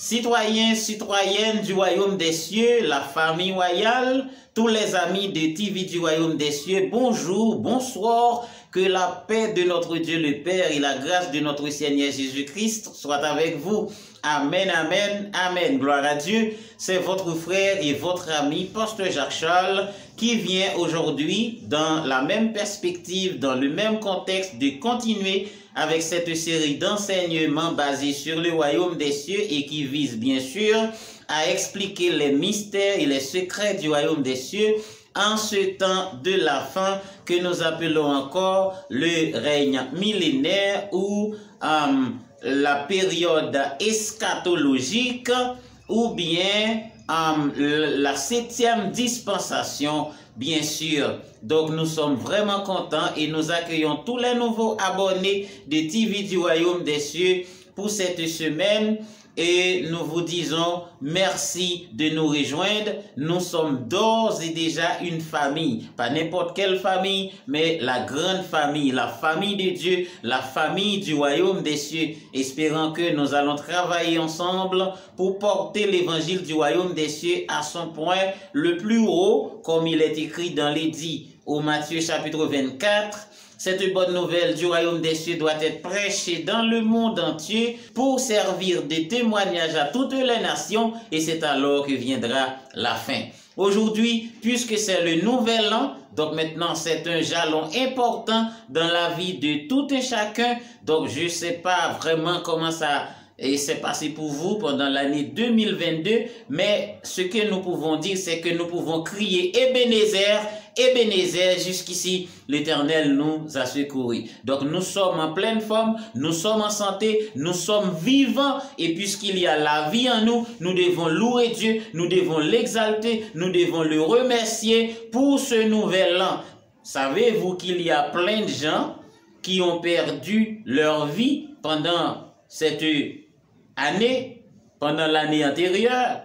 citoyens, citoyennes du royaume des cieux, la famille royale, tous les amis de TV du royaume des cieux, bonjour, bonsoir, que la paix de notre Dieu le Père et la grâce de notre Seigneur Jésus-Christ soient avec vous. Amen, amen, amen. Gloire à Dieu. C'est votre frère et votre ami, Pasteur Jacques Charles, qui vient aujourd'hui dans la même perspective, dans le même contexte, de continuer avec cette série d'enseignements basés sur le royaume des cieux et qui vise bien sûr à expliquer les mystères et les secrets du royaume des cieux en ce temps de la fin que nous appelons encore le règne millénaire ou la période eschatologique ou bien la 7e dispensation, bien sûr. Donc nous sommes vraiment contents et nous accueillons tous les nouveaux abonnés de TV du Royaume des Cieux pour cette semaine. Et nous vous disons merci de nous rejoindre. Nous sommes d'ores et déjà une famille. Pas n'importe quelle famille, mais la grande famille, la famille de Dieu, la famille du royaume des cieux. Espérant que nous allons travailler ensemble pour porter l'évangile du royaume des cieux à son point le plus haut, comme il est écrit dans l'édit au Matthieu chapitre 24. Cette bonne nouvelle du royaume des cieux doit être prêchée dans le monde entier pour servir de témoignage à toutes les nations et c'est alors que viendra la fin. Aujourd'hui, puisque c'est le nouvel an, donc maintenant c'est un jalon important dans la vie de tout et chacun. Donc je ne sais pas vraiment comment ça s'est passé pour vous pendant l'année 2022, mais ce que nous pouvons dire, c'est que nous pouvons crier Ebenezer, Ebenezer, jusqu'ici, l'Éternel nous a secourus. Donc nous sommes en pleine forme, nous sommes en santé, nous sommes vivants, et puisqu'il y a la vie en nous, nous devons louer Dieu, nous devons l'exalter, nous devons le remercier pour ce nouvel an. Savez-vous qu'il y a plein de gens qui ont perdu leur vie pendant cette année, pendant l'année antérieure?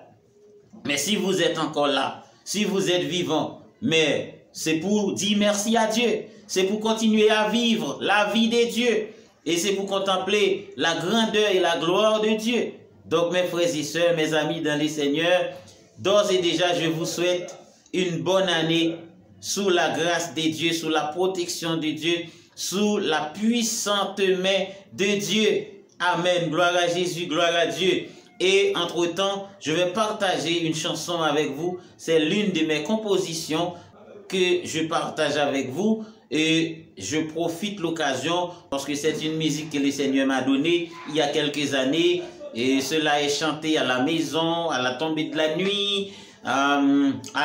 Mais si vous êtes encore là, si vous êtes vivant, mais c'est pour dire merci à Dieu. C'est pour continuer à vivre la vie de Dieu. Et c'est pour contempler la grandeur et la gloire de Dieu. Donc mes frères et sœurs, mes amis dans les Seigneurs, d'ores et déjà je vous souhaite une bonne année sous la grâce de Dieu, sous la protection de Dieu, sous la puissante main de Dieu. Amen. Gloire à Jésus, gloire à Dieu. Et entre-temps, je vais partager une chanson avec vous. C'est l'une de mes compositions que je partage avec vous et je profite de l'occasion parce que c'est une musique que le Seigneur m'a donnée il y a quelques années et cela est chanté à la maison, à la tombée de la nuit, à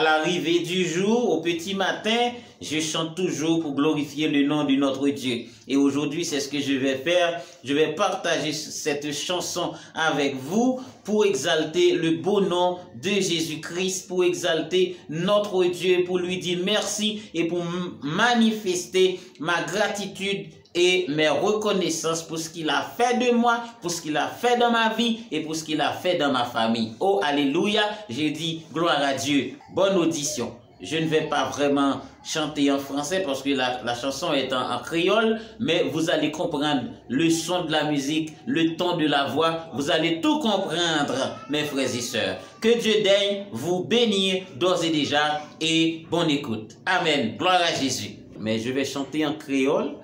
l'arrivée du jour, au petit matin. Je chante toujours pour glorifier le nom de notre Dieu. Et aujourd'hui, c'est ce que je vais faire. Je vais partager cette chanson avec vous pour exalter le beau nom de Jésus-Christ, pour exalter notre Dieu, pour lui dire merci et pour manifester ma gratitude et mes reconnaissances pour ce qu'il a fait de moi, pour ce qu'il a fait dans ma vie et pour ce qu'il a fait dans ma famille. Oh, alléluia, j'ai dit gloire à Dieu. Bonne audition. Je ne vais pas vraiment chanter en français parce que la chanson est en créole, mais vous allez comprendre le son de la musique, le ton de la voix, vous allez tout comprendre, mes frères et sœurs. Que Dieu daigne vous bénir d'ores et déjà et bonne écoute. Amen. Gloire à Jésus. Mais je vais chanter en créole.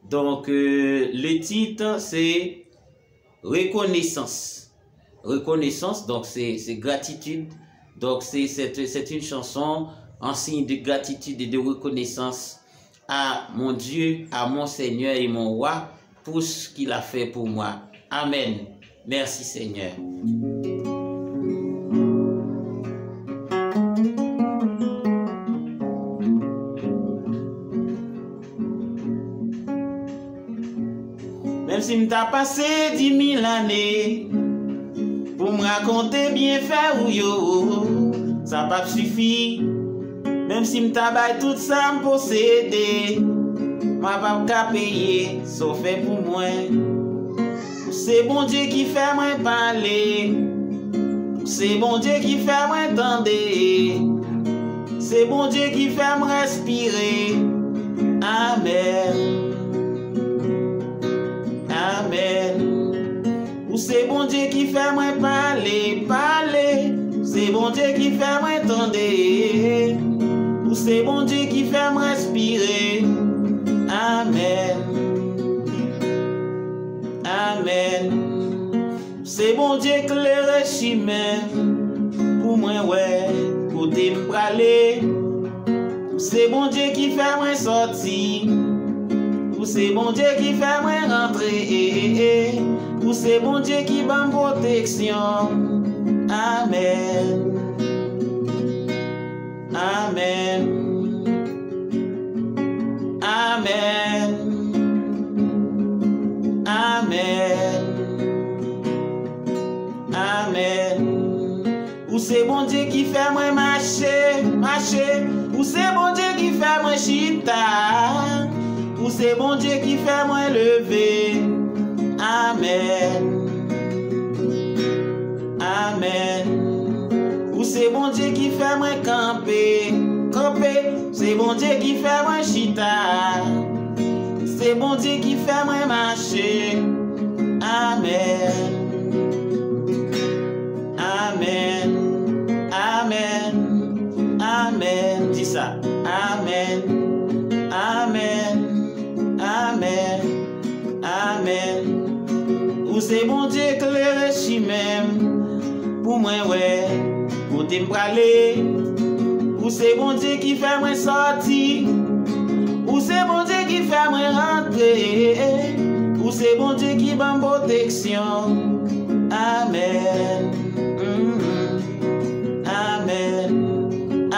Donc, le titre, c'est Reconnaissance. Reconnaissance, donc c'est gratitude. Donc, c'est une chanson en signe de gratitude et de reconnaissance à mon Dieu, à mon Seigneur et mon Roi pour ce qu'il a fait pour moi. Amen. Merci Seigneur. Même si m't'a passé 10 000 années pour me raconter bien faire ou yo, ça pas suffi. Même si m'ta bay tout ça m'posséder, m'a pas payer, sauf fait pour moi. C'est bon Dieu qui fait moi parler, c'est bon Dieu qui fait moi entendre, c'est bon Dieu qui fait moi respirer. Amen. Amen. C'est bon Dieu qui fait moi parler. c'est bon Dieu qui fait me respirer. Amen. Amen. C'est bon Dieu éclaire chemin pour moi, ouais, côté m'praler. C'est bon Dieu qui fait moi sortir. C'est bon Dieu qui fait moi rentrer. C'est bon Dieu qui va me protection. Amen. Amen. Amen. Amen. Amen. Ou c'est bon Dieu qui fait moi marcher, marcher. Ou c'est bon Dieu qui fait moi chita. Ou c'est bon Dieu qui fait moi lever. Amen. Amen. Ou c'est bon Dieu qui fait moi camper, camper. C'est bon Dieu qui fait moi chita. C'est bon Dieu qui fait moi marcher. Amen. Amen. Amen. Amen. Dis ça. Amen. Amen. Amen. Amen. Ou c'est bon Dieu éclaire chemin pour moi, ouais, pour te m'praler. Ou c'est bon Dieu qui fait moi sortir. Ou c'est bon Dieu qui fait moi rentrer. Ou c'est bon Dieu qui va me protection. Amen. Amen.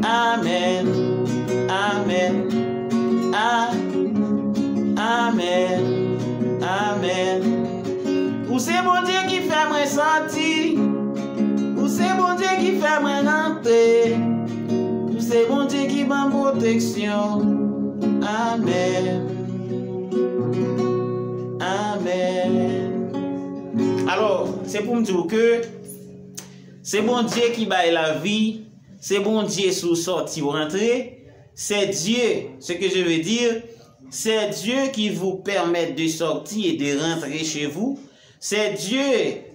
Amen. Amen. Amen. Amen. Ou c'est bon Dieu qui fait moi sortir. Ou c'est bon Dieu qui fait moi rentrer. Ou c'est bon Dieu qui va me protection. Amen. Amen. Alors, c'est pour me dire que c'est bon Dieu qui baille la vie. C'est bon Dieu sous sortie ou rentrer. C'est Dieu, ce que je veux dire, c'est Dieu qui vous permet de sortir et de rentrer chez vous. C'est Dieu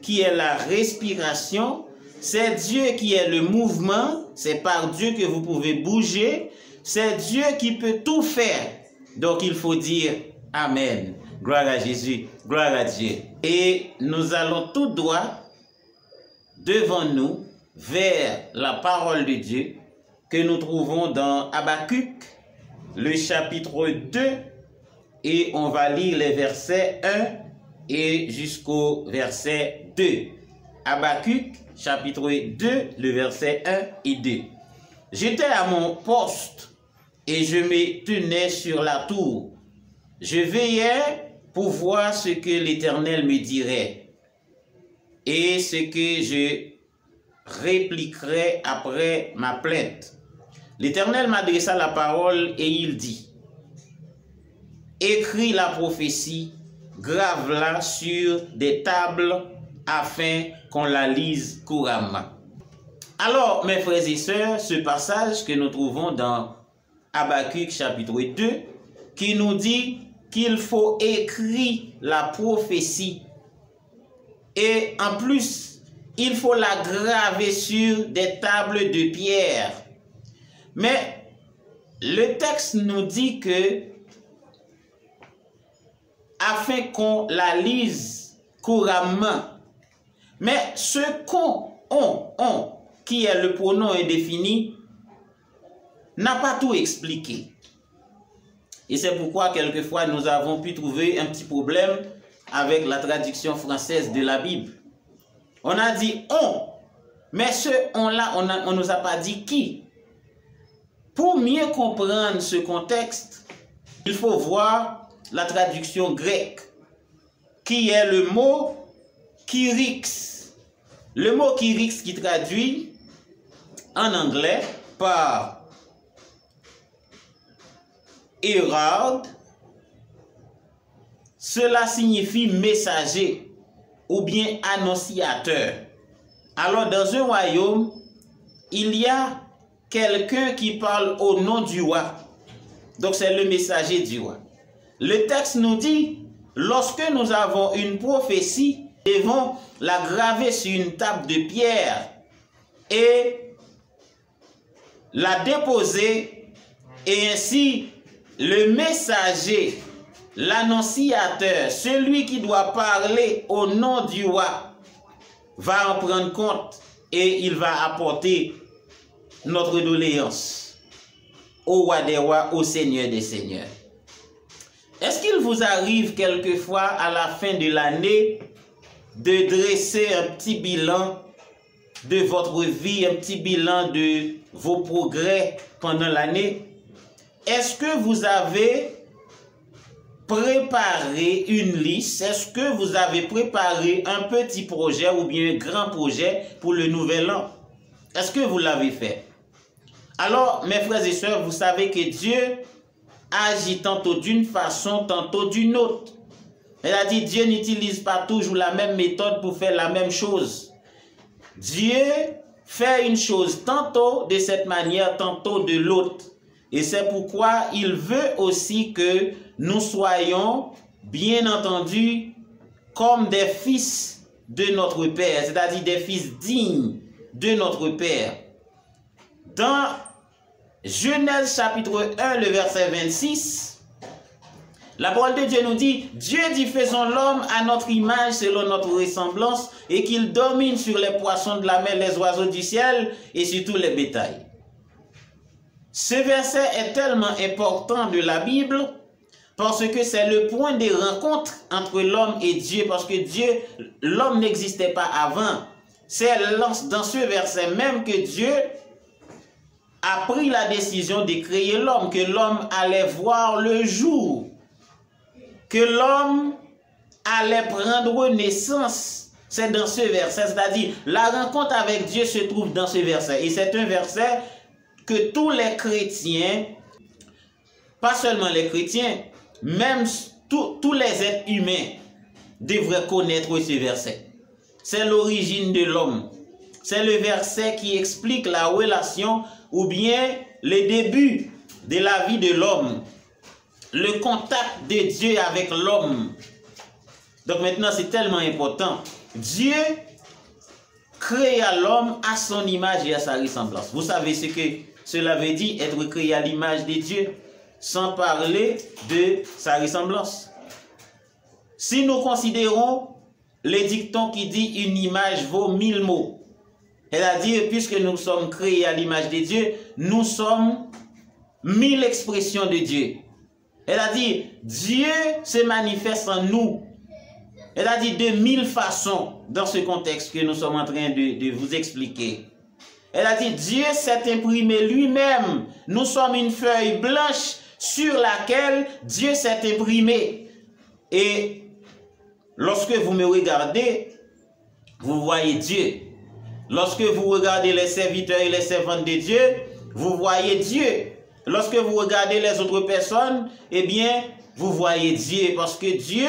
qui est la respiration. C'est Dieu qui est le mouvement. C'est par Dieu que vous pouvez bouger. C'est Dieu qui peut tout faire. Donc il faut dire Amen. Gloire à Jésus. Gloire à Dieu. Et nous allons tout droit devant nous vers la parole de Dieu que nous trouvons dans Habakkuk, le chapitre 2, et on va lire les versets 1 et jusqu'au verset 2. Habakkuk, chapitre 2, le verset 1 et 2. J'étais à mon poste et je me tenais sur la tour. Je veillais pour voir ce que l'Éternel me dirait et ce que je répliquerai après ma plainte. L'Éternel m'adressa la parole et il dit: écris la prophétie, grave-la sur des tables afin qu'on la lise couramment. Alors, mes frères et sœurs, ce passage que nous trouvons dans Habakkuk chapitre 2, qui nous dit qu'il faut écrire la prophétie et en plus, il faut la graver sur des tables de pierre. Mais le texte nous dit que afin qu'on la lise couramment. Mais ce qu'on, qui est le pronom indéfini, n'a pas tout expliqué. Et c'est pourquoi quelquefois nous avons pu trouver un petit problème avec la traduction française de la Bible. On a dit on, mais ce on-là, on ne nous a pas dit qui. Pour mieux comprendre ce contexte, il faut voir la traduction grecque, qui est le mot kyrix. Le mot kyrix qui traduit en anglais par herald, cela signifie messager ou bien annonciateur. Alors dans un royaume, il y a quelqu'un qui parle au nom du roi. Donc c'est le messager du roi. Le texte nous dit, lorsque nous avons une prophétie, nous devons la graver sur une table de pierre et l'a déposé, et ainsi le messager, l'annonciateur, celui qui doit parler au nom du roi, va en prendre compte et il va apporter notre doléance au roi des rois, au Seigneur des seigneurs. Est-ce qu'il vous arrive quelquefois à la fin de l'année de dresser un petit bilan de votre vie, un petit bilan de vos progrès pendant l'année? Est-ce que vous avez préparé une liste? Est-ce que vous avez préparé un petit projet ou bien un grand projet pour le nouvel an? Est-ce que vous l'avez fait? Alors, mes frères et sœurs, vous savez que Dieu agit tantôt d'une façon, tantôt d'une autre. C'est-à-dire, Dieu n'utilise pas toujours la même méthode pour faire la même chose. Dieu fait une chose tantôt de cette manière, tantôt de l'autre. Et c'est pourquoi il veut aussi que nous soyons, bien entendu, comme des fils de notre Père, c'est-à-dire des fils dignes de notre Père. Dans Genèse chapitre 1, le verset 26, la parole de Dieu nous dit, Dieu dit, faisons l'homme à notre image selon notre ressemblance et qu'il domine sur les poissons de la mer, les oiseaux du ciel et sur tous les bétails. Ce verset est tellement important de la Bible parce que c'est le point de rencontre entre l'homme et Dieu, parce que Dieu, l'homme n'existait pas avant. C'est dans ce verset même que Dieu a pris la décision de créer l'homme, que l'homme allait voir le jour, que l'homme allait prendre naissance. C'est dans ce verset, c'est-à-dire la rencontre avec Dieu se trouve dans ce verset. Et c'est un verset que tous les chrétiens, pas seulement les chrétiens, même tous les êtres humains devraient connaître ce verset. C'est l'origine de l'homme. C'est le verset qui explique la relation ou bien le début de la vie de l'homme, le contact de Dieu avec l'homme. Donc maintenant, c'est tellement important. Dieu créa l'homme à son image et à sa ressemblance. Vous savez ce que cela veut dire, être créé à l'image de Dieu, sans parler de sa ressemblance. Si nous considérons le dicton qui dit une image vaut 1000 mots, c'est-à-dire, puisque nous sommes créés à l'image de Dieu, nous sommes 1000 expressions de Dieu. C'est-à-dire, Dieu se manifeste en nous. C'est-à-dire, de 1000 façons, dans ce contexte que nous sommes en train de vous expliquer. C'est-à-dire, Dieu s'est imprimé lui-même. Nous sommes une feuille blanche sur laquelle Dieu s'est imprimé. Et lorsque vous me regardez, vous voyez Dieu. Lorsque vous regardez les serviteurs et les servantes de Dieu, vous voyez Dieu. Lorsque vous regardez les autres personnes, eh bien, vous voyez Dieu. Parce que Dieu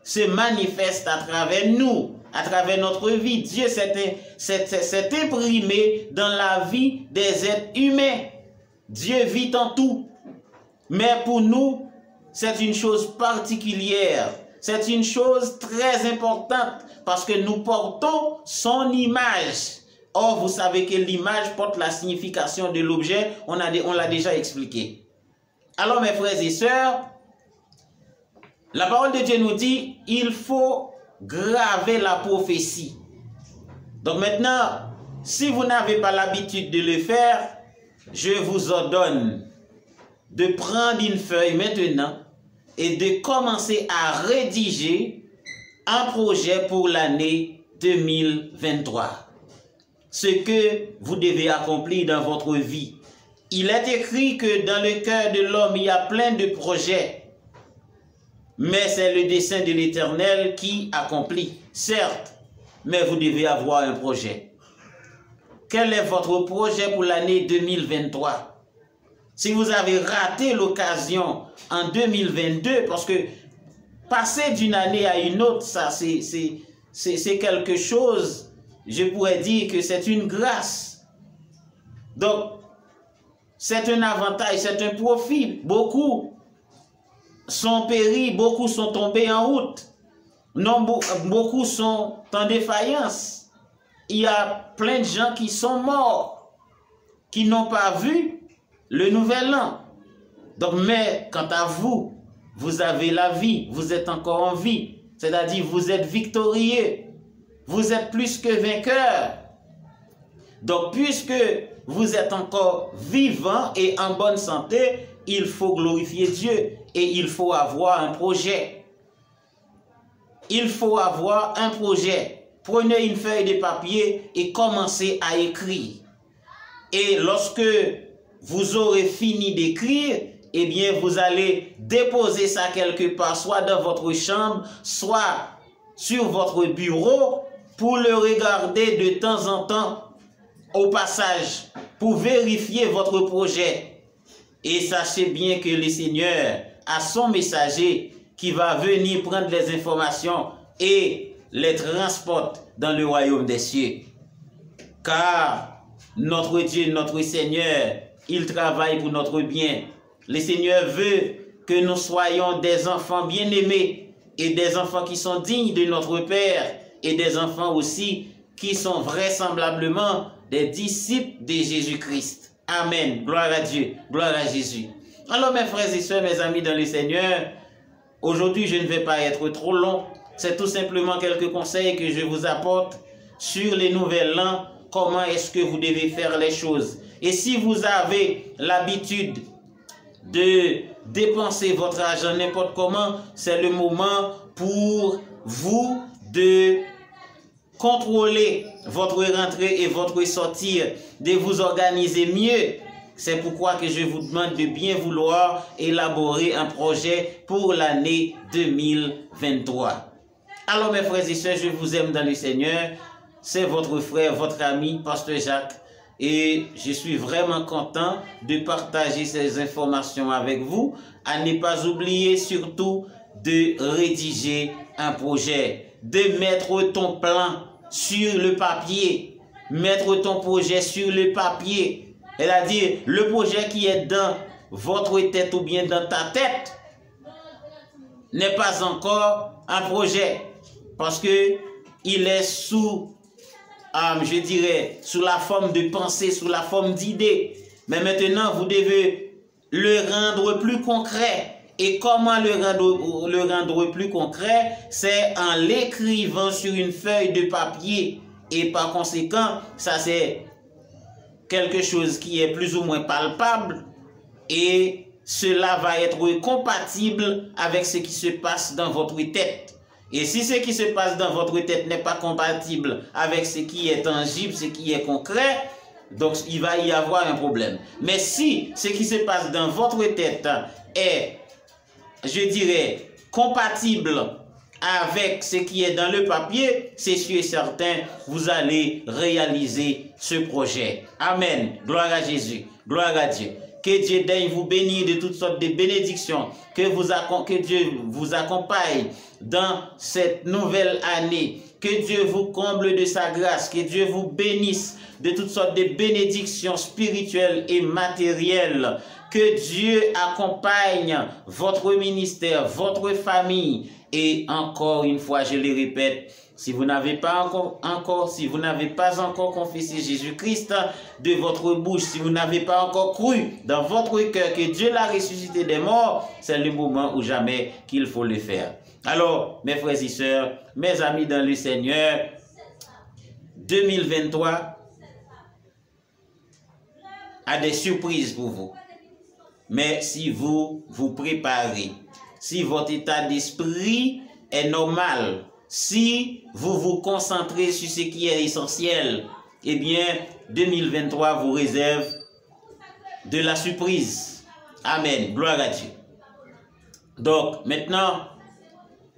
se manifeste à travers nous, à travers notre vie. Dieu s'est imprimé dans la vie des êtres humains. Dieu vit en tout. Mais pour nous, c'est une chose particulière. C'est une chose très importante parce que nous portons son image. Or, vous savez que l'image porte la signification de l'objet. On l'a déjà expliqué. Alors, mes frères et sœurs, la parole de Dieu nous dit, il faut graver la prophétie. Donc maintenant, si vous n'avez pas l'habitude de le faire, je vous ordonne de prendre une feuille maintenant et de commencer à rédiger un projet pour l'année 2023. Ce que vous devez accomplir dans votre vie. Il est écrit que dans le cœur de l'homme, il y a plein de projets. Mais c'est le dessein de l'Éternel qui accomplit. Certes, mais vous devez avoir un projet. Quel est votre projet pour l'année 2023? Si vous avez raté l'occasion en 2022, parce que passer d'une année à une autre, ça c'est quelque chose, je pourrais dire que c'est une grâce. Donc, c'est un avantage, c'est un profit. Beaucoup sont péris, beaucoup sont tombés en route. Non, beaucoup sont en défaillance. Il y a plein de gens qui sont morts. qui n'ont pas vu le nouvel an. Donc, mais quant à vous, vous avez la vie, vous êtes encore en vie, c'est-à-dire vous êtes victorieux, vous êtes plus que vainqueur. Donc, puisque vous êtes encore vivant et en bonne santé, il faut glorifier Dieu et il faut avoir un projet. Il faut avoir un projet. Prenez une feuille de papier et commencez à écrire. Et lorsque vous aurez fini d'écrire, eh bien, vous allez déposer ça quelque part, soit dans votre chambre, soit sur votre bureau, pour le regarder de temps en temps au passage, pour vérifier votre projet. Et sachez bien que le Seigneur a son messager qui va venir prendre les informations et les transporte dans le royaume des cieux. Car notre Dieu, notre Seigneur, il travaille pour notre bien. Le Seigneur veut que nous soyons des enfants bien-aimés et des enfants qui sont dignes de notre Père et des enfants aussi qui sont vraisemblablement des disciples de Jésus-Christ. Amen. Gloire à Dieu. Gloire à Jésus. Alors mes frères et sœurs, mes amis dans le Seigneur, aujourd'hui je ne vais pas être trop long. C'est tout simplement quelques conseils que je vous apporte sur les nouvel an. Comment est-ce que vous devez faire les choses. Et si vous avez l'habitude de dépenser votre argent n'importe comment, c'est le moment pour vous de contrôler votre rentrée et votre sortie, de vous organiser mieux. C'est pourquoi que je vous demande de bien vouloir élaborer un projet pour l'année 2023. Alors mes frères et sœurs, je vous aime dans le Seigneur. C'est votre frère, votre ami, Pasteur Jacques. Et je suis vraiment content de partager ces informations avec vous. À ne pas oublier surtout de rédiger un projet, de mettre ton plan sur le papier, mettre ton projet sur le papier. C'est-à-dire le projet qui est dans votre tête ou bien dans ta tête n'est pas encore un projet parce que il est sous je dirais, sous la forme de pensée, sous la forme d'idée. Mais maintenant, vous devez le rendre plus concret. Et comment le rendre plus concret? C'est en l'écrivant sur une feuille de papier. Et par conséquent, ça c'est quelque chose qui est plus ou moins palpable. Et cela va être compatible avec ce qui se passe dans votre tête. Et si ce qui se passe dans votre tête n'est pas compatible avec ce qui est tangible, ce qui est concret, donc il va y avoir un problème. Mais si ce qui se passe dans votre tête est, je dirais, compatible avec ce qui est dans le papier, c'est sûr et certain, vous allez réaliser ce projet. Amen. Gloire à Jésus. Gloire à Dieu. Que Dieu daigne vous bénir de toutes sortes de bénédictions. Que Dieu vous accompagne dans cette nouvelle année. Que Dieu vous comble de sa grâce. Que Dieu vous bénisse de toutes sortes de bénédictions spirituelles et matérielles. Que Dieu accompagne votre ministère, votre famille. Et encore une fois, je le répète, si vous n'avez pas encore confessé Jésus-Christ de votre bouche, si vous n'avez pas encore cru dans votre cœur que Dieu l'a ressuscité des morts, c'est le moment ou jamais qu'il faut le faire. Alors, mes frères et sœurs, mes amis dans le Seigneur, 2023 a des surprises pour vous. Mais si vous vous préparez, si votre état d'esprit est normal, si vous vous concentrez sur ce qui est essentiel, eh bien, 2023 vous réserve de la surprise. Amen. Gloire à Dieu. Donc, maintenant,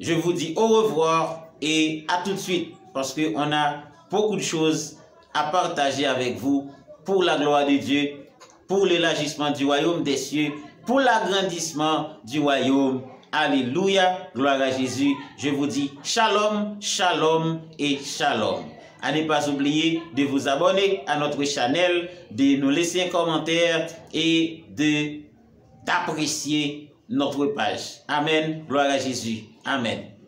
je vous dis au revoir et à tout de suite parce qu'on a beaucoup de choses à partager avec vous pour la gloire de Dieu, pour l'élargissement du royaume des cieux, pour l'agrandissement du royaume. Alléluia, gloire à Jésus. Je vous dis shalom, shalom et shalom. À ne pas oublier de vous abonner à notre chaîne, de nous laisser un commentaire et d'apprécier notre page. Amen, gloire à Jésus. Amen.